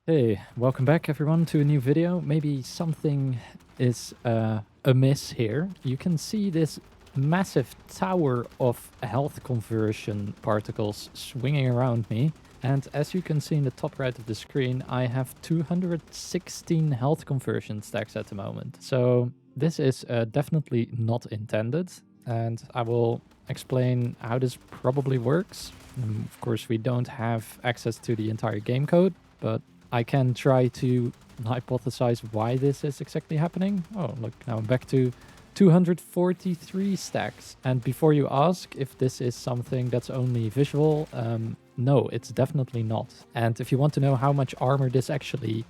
Hey, welcome back everyone to a new video. Maybe something is amiss here. You can see this massive tower of health conversion particles swinging around me. And as you can see in the top right of the screen, I have 216 health conversion stacks at the moment. So this is definitely not intended. And I will explain how this probably works. Of course, we don't have access to the entire game code, but I can try to hypothesize why this is exactly happening. Oh, look, now I'm back to 243 stacks. And before you ask if this is something that's only visual, no, it's definitely not. And if you want to know how much armor this actually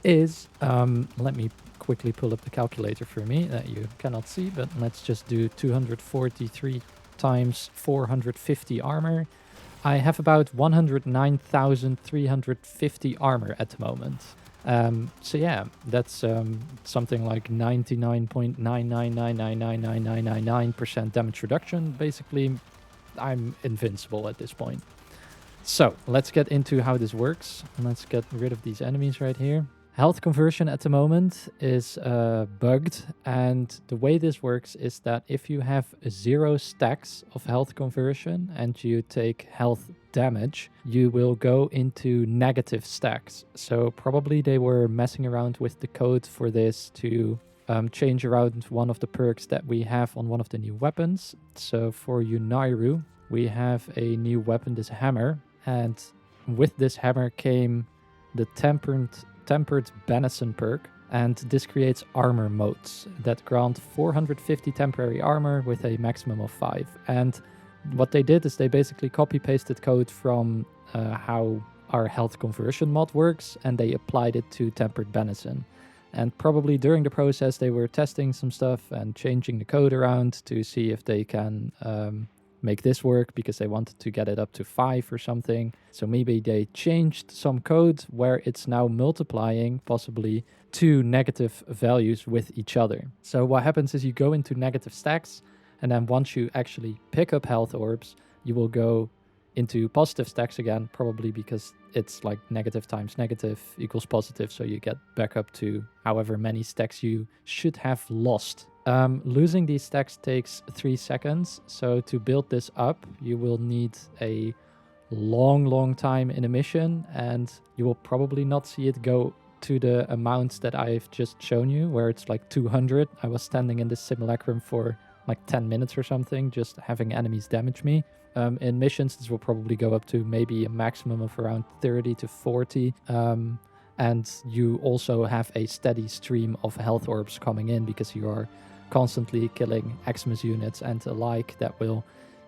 is, let me quickly pull up the calculator for me that you cannot see, but let's just do 243 times 450 armor. I have about 109,350 armor at the moment. So yeah, that's something like 99.999999999% damage reduction. Basically, I'm invincible at this point. So let's get into how this works. Let's get rid of these enemies right here. Health conversion at the moment is bugged, and the way this works is that if you have 0 stacks of health conversion and you take health damage, you will go into negative stacks. So probably they were messing around with the code for this to change around one of the perks that we have on one of the new weapons. So for Inaros, we have a new weapon, this hammer, and with this hammer came the tempered Benison perk, and this creates armor motes that grant 450 temporary armor with a maximum of 5. And what they did is they basically copy-pasted code from how our health conversion mod works, and they applied it to tempered Benison. And probably during the process they were testing some stuff and changing the code around to see if they can make this work, because they wanted to get it up to 5 or something. So maybe they changed some code where it's now multiplying possibly 2 negative values with each other. So what happens is you go into negative stacks, and then once you actually pick up health orbs, you will go into positive stacks again, probably because it's like negative times negative equals positive, so you get back up to however many stacks you should have lost. Losing these stacks takes 3 seconds, so to build this up, you will need a long time in a mission, and you will probably not see it go to the amounts that I've just shown you, where it's like 200. I was standing in this simulacrum for like 10 minutes or something, just having enemies damage me. In missions, this will probably go up to maybe a maximum of around 30 to 40. And you also have a steady stream of health orbs coming in because you are constantly killing Xmas units and alike that will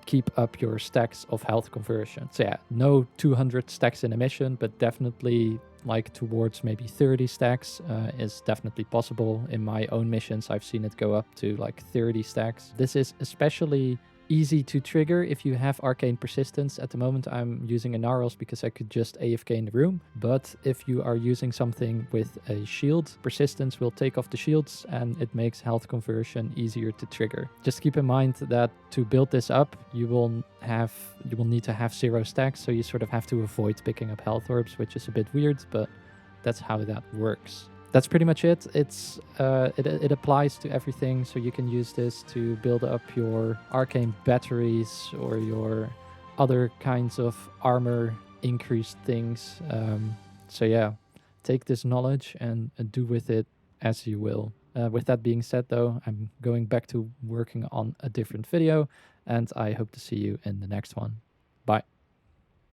keep up your stacks of health conversion. So yeah, no 200 stacks in a mission, but definitely like towards maybe 30 stacks is definitely possible. In my own missions, I've seen it go up to like 30 stacks. This is especially easy to trigger if you have arcane persistence. At the moment I'm using Inaros because I could just AFK in the room, but if you are using something with a shield, persistence will take off the shields and it makes health conversion easier to trigger. Just keep in mind that to build this up, you will need to have 0 stacks, so you sort of have to avoid picking up health orbs, which is a bit weird, but that's how that works. That's pretty much it. It applies to everything, so you can use this to build up your arcane batteries or your other kinds of armor increased things. So yeah, take this knowledge and do with it as you will. With that being said though, I'm going back to working on a different video, and I hope to see you in the next one. Bye.